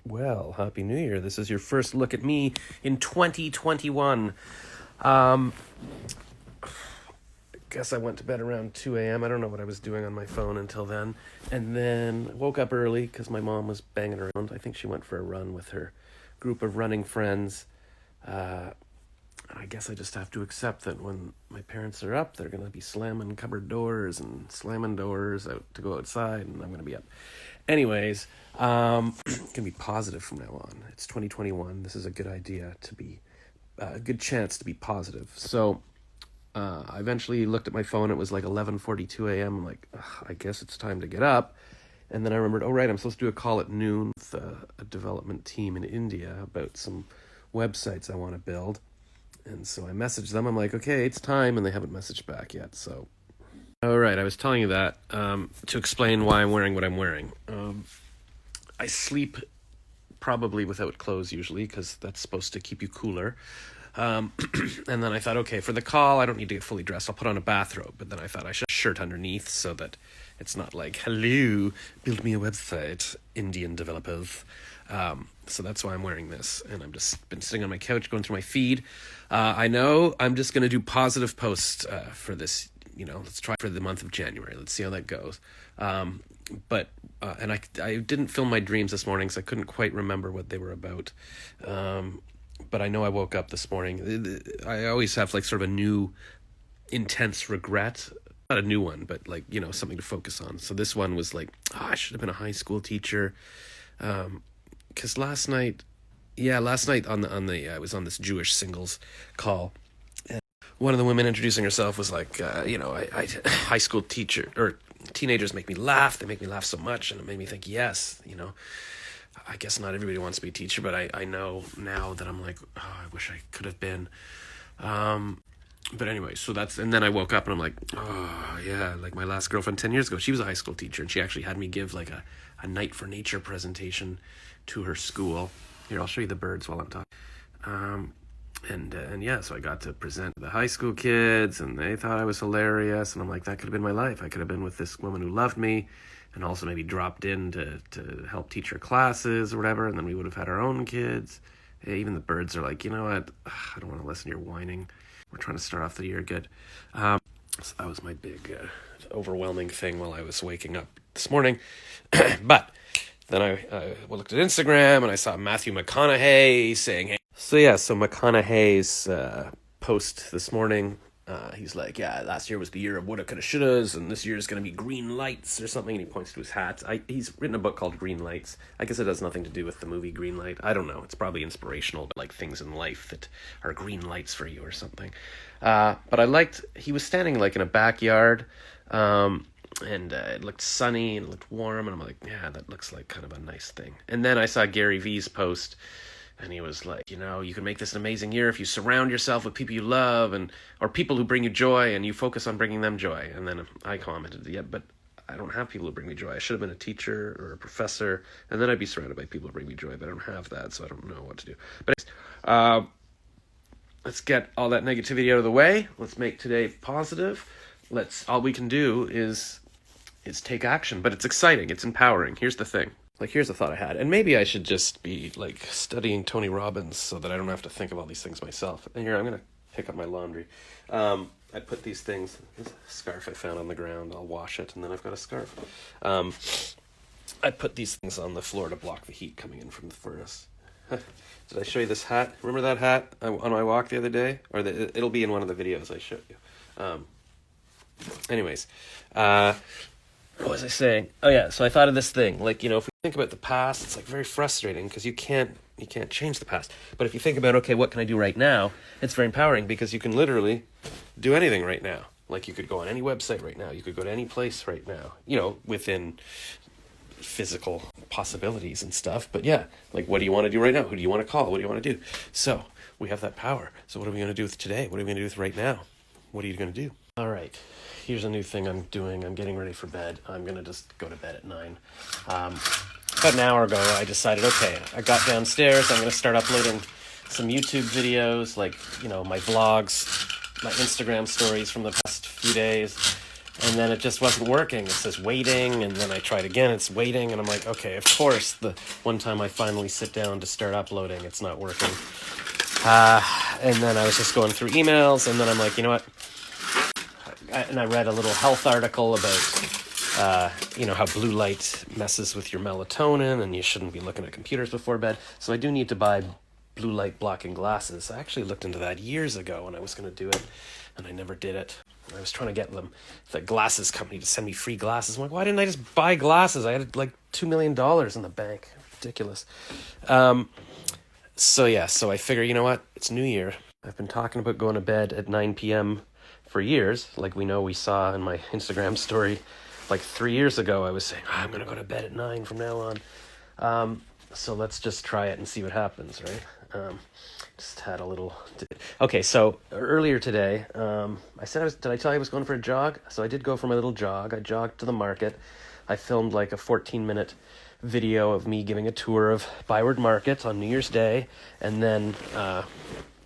Well, Happy New Year. This is your first look at me in 2021. Um, guess I went to bed around 2 a.m. I don't know what I was doing on my phone until then. And then woke up early because my mom was banging around. I think she went for a run with her group of running friends. I guess I just have to accept that when my parents are up, they're going to be slamming cupboard doors and slamming doors out to go outside, and I'm going to be up. Anyways, going to be positive from now on. It's 2021. This is a good idea to be, a good chance to be positive. So I eventually looked at my phone. It was like 11:42 a.m. I'm like, I guess it's time to get up. And then I remembered, oh, right, I'm supposed to do a call at noon with a development team in India about some websites I want to build. And so I messaged them. I'm like, okay, it's time. And they haven't messaged back yet. So, all right, I was telling you that to explain why I'm wearing what I'm wearing. I sleep probably without clothes usually because that's supposed to keep you cooler. And then I thought, okay, for the call, I don't need to get fully dressed. I'll put on a bathrobe. But then I thought I should have a shirt underneath so that it's not like, hello, build me a website, Indian developers. So that's why I'm wearing this. And I've just been sitting on my couch going through my feed. I know I'm just going to do positive posts for this. Let's try for the month of January. Let's see how that goes. But I didn't film my dreams this morning, so I couldn't quite remember what they were about. But I know I woke up this morning. I always have like sort of a new intense regret. Not a new one, but like, something to focus on. So this one was like, I should have been a high school teacher. Because last night I was on this Jewish singles call. And one of the women introducing herself was like, I high school teacher, or teenagers make me laugh. They make me laugh so much. And it made me think, yes, I guess not everybody wants to be a teacher, but I know now that I'm like, I wish I could have been. But anyway, and then I woke up and I'm like, oh yeah, like my last girlfriend 10 years ago, she was a high school teacher and she actually had me give like a Night for Nature presentation to her school. Here, I'll show you the birds while I'm talking. And yeah, so I got to present to the high school kids and they thought I was hilarious. And I'm like, that could have been my life. I could have been with this woman who loved me and also maybe dropped in to help teach her classes or whatever. And then we would have had our own kids. Even the birds are like, you know what? I don't want to listen to your whining. We're trying to start off the year good. So that was my big overwhelming thing while I was waking up this morning. But then I looked at Instagram and I saw Matthew McConaughey saying, hey. So McConaughey's post this morning, he's like, yeah, last year was the year of woulda, coulda, shouldas, and this year is going to be green lights or something, and he points to his hat. He's written a book called Green Lights. I guess it has nothing to do with the movie Green Light. I don't know. It's probably inspirational, but like things in life that are green lights for you or something. But he was standing like in a backyard, and it looked sunny and it looked warm, and I'm like, yeah, that looks like kind of a nice thing. And then I saw Gary Vee's post, and he was like, you can make this an amazing year if you surround yourself with people you love or people who bring you joy and you focus on bringing them joy. And then I commented, yeah, but I don't have people who bring me joy. I should have been a teacher or a professor, and then I'd be surrounded by people who bring me joy, but I don't have that, so I don't know what to do. But let's get all that negativity out of the way. Let's make today positive. All we can do is take action, but it's exciting. It's empowering. Here's the thing. Here's a thought I had. And maybe I should just be, studying Tony Robbins so that I don't have to think of all these things myself. And here, I'm going to pick up my laundry. I put these things, this is a scarf I found on the ground. I'll wash it, and then I've got a scarf. I put these things on the floor to block the heat coming in from the furnace. Did I show you this hat? Remember that hat on my walk the other day? Or it'll be in one of the videos I showed you. Anyways, what was I saying? Oh yeah, so I thought of this thing. If we think about the past, it's very frustrating because you can't change the past. But if you think about, okay, what can I do right now? It's very empowering because you can literally do anything right now. You could go on any website right now. You could go to any place right now, within physical possibilities and stuff. But yeah, what do you want to do right now? Who do you want to call? What do you want to do? So we have that power. So what are we going to do with today? What are we going to do with right now? What are you going to do? All right. Here's a new thing I'm doing. I'm getting ready for bed. I'm going to just go to bed at 9. About an hour ago, I decided, okay, I got downstairs. I'm going to start uploading some YouTube videos, my vlogs, my Instagram stories from the past few days. and then it just wasn't working. It says waiting, and then I tried again, it's waiting, and I'm like, okay, of course, the one time I finally sit down to start uploading, it's not working. And then I was just going through emails, and then I'm like, you know what? And I read a little health article about, how blue light messes with your melatonin, and you shouldn't be looking at computers before bed. So I do need to buy blue light blocking glasses. I actually looked into that years ago when I was going to do it, and I never did it. I was trying to get the glasses company to send me free glasses. I'm like, why didn't I just buy glasses? I had like $2 million in the bank. Ridiculous. So I figure, you know what? It's New Year. I've been talking about going to bed at 9 p.m. for years. Like we saw in my Instagram story, like 3 years ago, I was saying, I'm going to go to bed at 9 from now on. So let's just try it and see what happens, right? Just had a little... Okay, so earlier today, I said did I tell you I was going for a jog? So I did go for my little jog. I jogged to the market. I filmed like a 14-minute video of me giving a tour of Byward Market on New Year's Day, and then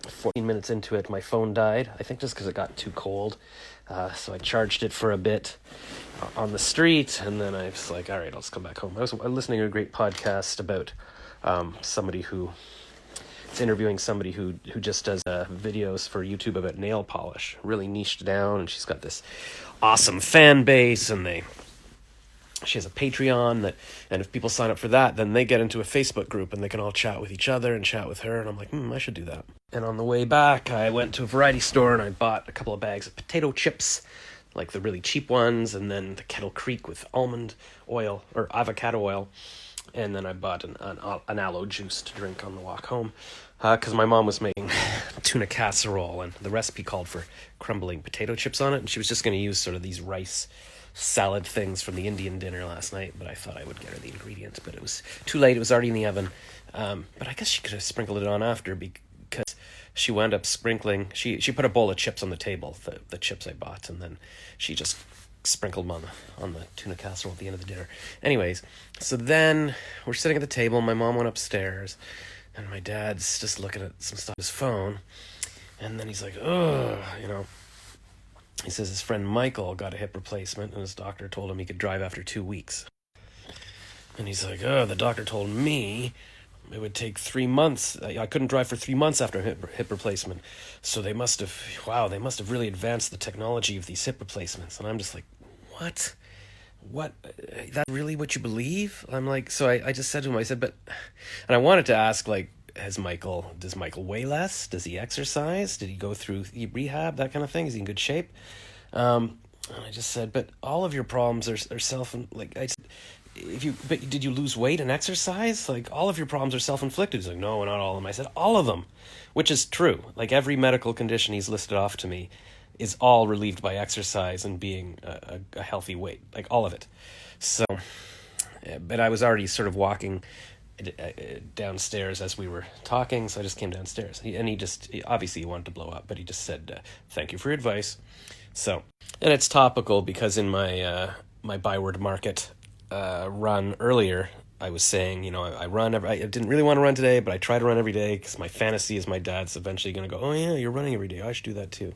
14 minutes into it, my phone died. I think just because it got too cold. So I charged it for a bit on the street, and then I was like, all right, I'll just come back home. I was listening to a great podcast about somebody who... It's interviewing somebody who just does videos for YouTube about nail polish, really niched down, and she's got this awesome fan base, and she has a Patreon and if people sign up for that, then they get into a Facebook group and they can all chat with each other and chat with her, and I'm like, I should do that. And on the way back, I went to a variety store and I bought a couple of bags of potato chips, like the really cheap ones, and then the Kettle Creek with almond oil or avocado oil. And then I bought an aloe juice to drink on the walk home because my mom was making tuna casserole, and the recipe called for crumbling potato chips on it, and she was just going to use sort of these rice salad things from the Indian dinner last night, but I thought I would get her the ingredients, but it was too late. It was already in the oven. But I guess she could have sprinkled it on after, because she wound up sprinkling... She put a bowl of chips on the table, the chips I bought, and then she just... sprinkled them on the tuna casserole at the end of the dinner. Anyways, so then we're sitting at the table. My mom went upstairs, and my dad's just looking at some stuff on his phone, and then he's like, he says his friend Michael got a hip replacement, and his doctor told him he could drive after 2 weeks. And he's like, the doctor told me it would take 3 months. I couldn't drive for 3 months after a hip replacement. So they must have really advanced the technology of these hip replacements. And I'm just like, what? That's really what you believe? I'm like, so I just said to him, I said, and I wanted to ask, like, does Michael weigh less? Does he exercise? Did he go through rehab, that kind of thing? Is he in good shape? And I just said, but all of your problems are did you lose weight and exercise? Like, all of your problems are self-inflicted. He's like, no, not all of them. I said, all of them, which is true. Like, every medical condition he's listed off to me is all relieved by exercise and being a healthy weight, like all of it. So, but I was already sort of walking downstairs as we were talking, so I just came downstairs. He obviously wanted to blow up, but he just said, thank you for your advice. So, and it's topical because in my my Byward Market run earlier, I was saying, I run I didn't really want to run today, but I try to run every day because my fantasy is my dad's eventually going to go, oh yeah, you're running every day, I should do that too.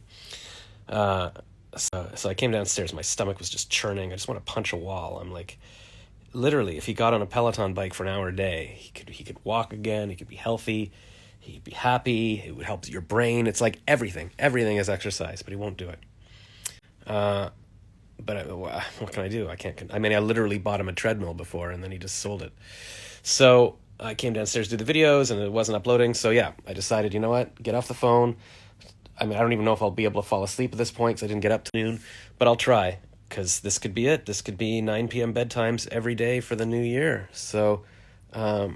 So I came downstairs, my stomach was just churning. I just want to punch a wall. I'm like, literally, if he got on a Peloton bike for an hour a day, he could walk again, he could be healthy, he'd be happy, it would help your brain. It's like everything is exercise, but he won't do it. But what can I do? I literally bought him a treadmill before, and then he just sold it. So I came downstairs to do the videos, and it wasn't uploading. So yeah, I decided, you know what? Get off the phone. I don't even know if I'll be able to fall asleep at this point because I didn't get up till noon, but I'll try, because this could be it. This could be 9 p.m. bedtimes every day for the new year. So the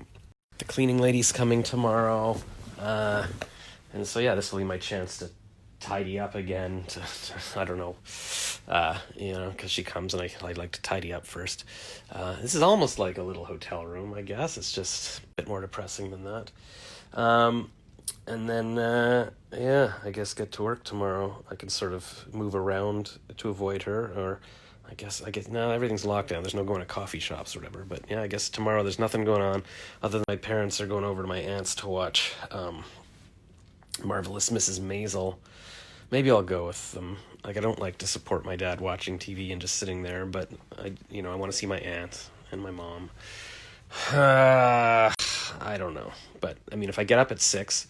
cleaning lady's coming tomorrow. And so yeah, this will be my chance to tidy up again, I don't know, because she comes and I like to tidy up first. This is almost like a little hotel room, I guess. It's just a bit more depressing than that. And then, I guess get to work tomorrow. I can sort of move around to avoid her, or I guess, no, everything's locked down. There's no going to coffee shops or whatever. But yeah, I guess tomorrow there's nothing going on other than my parents are going over to my aunt's to watch Marvelous Mrs. Maisel, Maybe I'll go with them. Like, I don't like to support my dad watching TV and just sitting there, but I want to see my aunt and my mom. I don't know, but I mean, if I get up at 6,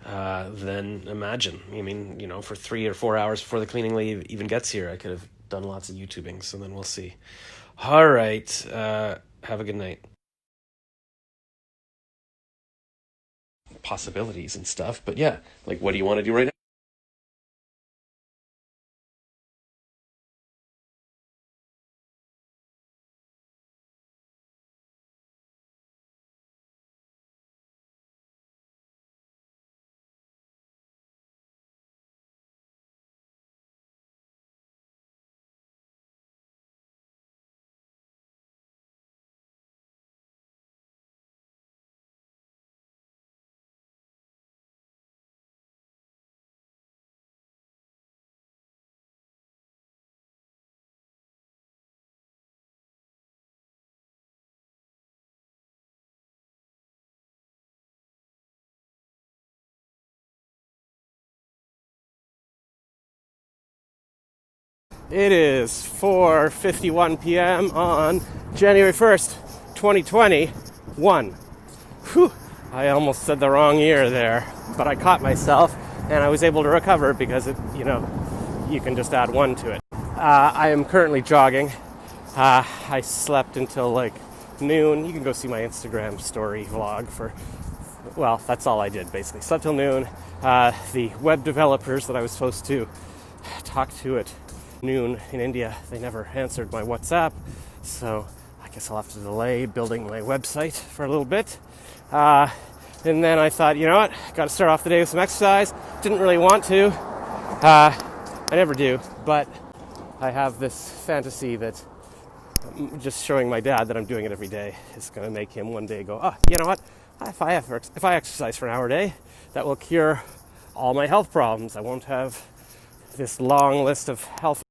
then imagine. I mean, for 3 or 4 hours before the cleaning lady even gets here, I could have done lots of YouTubing. So then we'll see. All right. Have a good night. Possibilities and stuff, but yeah, like, what do you want to do right now? It is 4:51 p.m. on January 1st, 2021. Whew, I almost said the wrong year there, but I caught myself and I was able to recover because you can just add 1 to it. I am currently jogging. I slept until like noon. You can go see my Instagram story vlog well, that's all I did basically. Slept till noon. The web developers that I was supposed to talk to at noon in India, they never answered my WhatsApp, so I guess I'll have to delay building my website for a little bit. And then I thought, you know what, got to start off the day with some exercise. Didn't really want to. I never do, but I have this fantasy that just showing my dad that I'm doing it every day is going to make him one day go, you know what, if I exercise for an hour a day, that will cure all my health problems. I won't have this long list of health